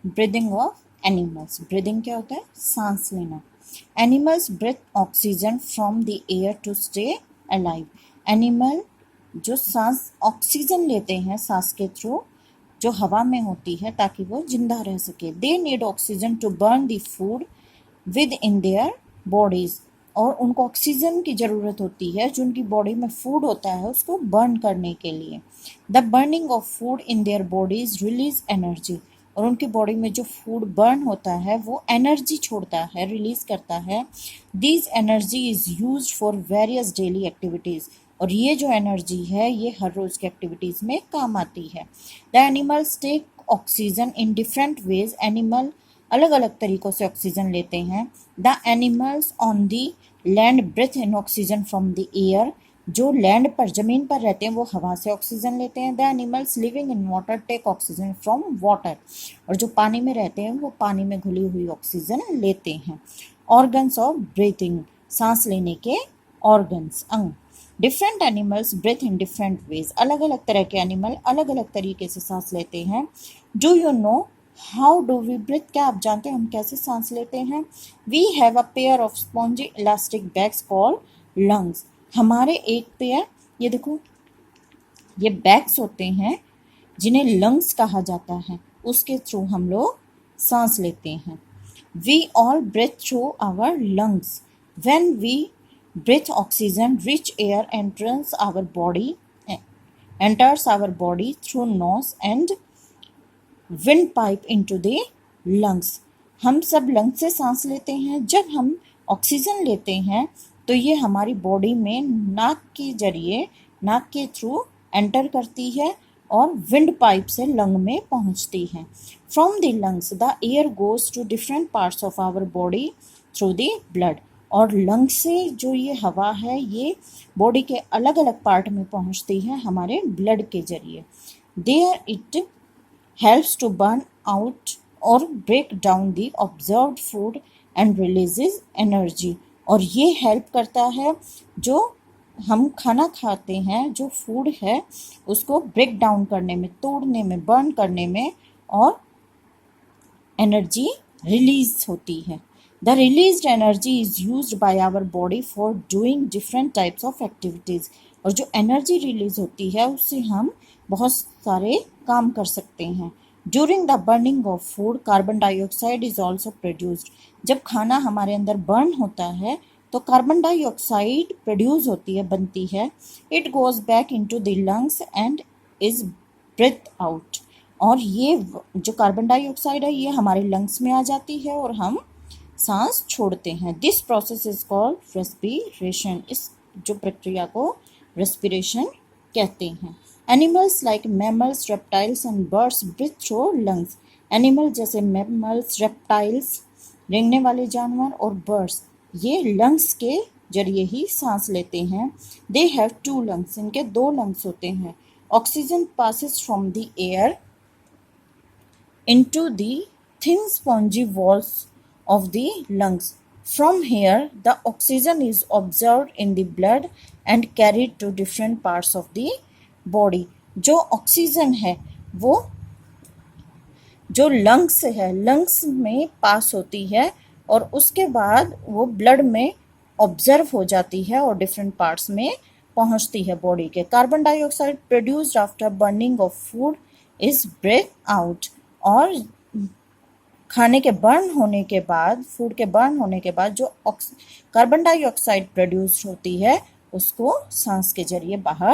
Breathing of animals. Breathing क्या होता है? सांस लेना। Animals breathe oxygen from the air to stay alive. Animal जो सांस ऑक्सीजन लेते हैं सांस के थ्रू जो हवा में होती है ताकि वो जिंदा रह सके। They need oxygen to burn the food within their bodies. और उनको ऑक्सीजन की ज़रूरत होती है जो उनकी बॉडी में फूड होता है उसको बर्न करने के लिए। The burning of food in their bodies release energy. और उनकी बॉडी में जो फूड बर्न होता है वो एनर्जी छोड़ता है, रिलीज करता है। This energy is used for various daily activities. और ये जो एनर्जी है ये हर रोज़ की एक्टिविटीज़ में काम आती है। The animals take oxygen in different ways. Animal अलग अलग तरीक़ों से ऑक्सीजन लेते हैं। The animals on the land breathe in oxygen from the air. जो लैंड पर ज़मीन पर रहते हैं वो हवा से ऑक्सीजन लेते हैं। The animals living in water take oxygen from water. और जो पानी में रहते हैं वो पानी में घुली हुई ऑक्सीजन लेते हैं। ऑर्गन्स ऑफ ब्रीथिंग, सांस लेने के ऑर्गन्स, अंग। Different animals breathe in different ways. अलग अलग तरह के एनिमल अलग अलग तरीके से सांस लेते हैं। Do you know how do we breathe? क्या आप जानते हैं हम कैसे सांस लेते हैं? We have a pair of spongy elastic bags called lungs. हमारे एक पेयर, ये देखो, ये बैग्स होते हैं जिन्हें लंग्स कहा जाता है, उसके थ्रू हम लोग सांस लेते हैं। We all breathe through our lungs. When we breathe oxygen rich air enters our body through nose and windpipe into the lungs। हम सब लंग से सांस लेते हैं। जब हम ऑक्सीजन लेते हैं तो ये हमारी बॉडी में नाक के जरिए, नाक के थ्रू एंटर करती है और विंड पाइप से लंग में पहुंचती है। From the lungs the air goes to different parts of our body through the blood. और लंग से जो ये हवा है ये बॉडी के अलग अलग पार्ट में पहुंचती है हमारे ब्लड के जरिए। There it helps to burn out और break down the observed food and releases energy. और ये हेल्प करता है जो हम खाना खाते हैं, जो फूड है उसको ब्रेक डाउन करने में, तोड़ने में, बर्न करने में, और एनर्जी रिलीज होती है। The released energy is used by our body for doing different types of activities। और जो एनर्जी रिलीज होती है उससे हम बहुत सारे काम कर सकते हैं। During the burning of food, carbon dioxide is also produced। जब खाना हमारे अंदर बर्न होता है तो कार्बन डाइऑक्साइड प्रोड्यूस होती है, बनती है। It goes back into the lungs and is breathed out। और ये जो कार्बन डाइऑक्साइड है ये हमारे लंग्स में आ जाती है और हम सांस छोड़ते हैं। This process is called respiration. इस जो प्रक्रिया को रेस्पिरेशन कहते हैं। Animals like mammals, reptiles and birds breathe through lungs. Animal जैसे मैमल्स, रेप्टाइल्स, रेंगने वाले जानवर, और बर्ड्स ये लंग्स के जरिए ही सांस लेते हैं। They have 2 lungs. इनके 2 लंग्स होते हैं। Oxygen passes from the air into the thin spongy walls of the lungs। From here the oxygen is absorbed in the blood and carried to different parts of the body। जो oxygen है वो जो lungs है, lungs में पास होती है और उसके बाद वो ब्लड में ऑब्जर्व हो जाती है और डिफरेंट पार्ट्स में पहुंचती है बॉडी के। Carbon dioxide produced after burning of food is breath out. और खाने के बर्न होने के बाद, फूड के बर्न होने के बाद जो कार्बन डाइऑक्साइड प्रोड्यूस होती है उसको सांस के जरिए बाहर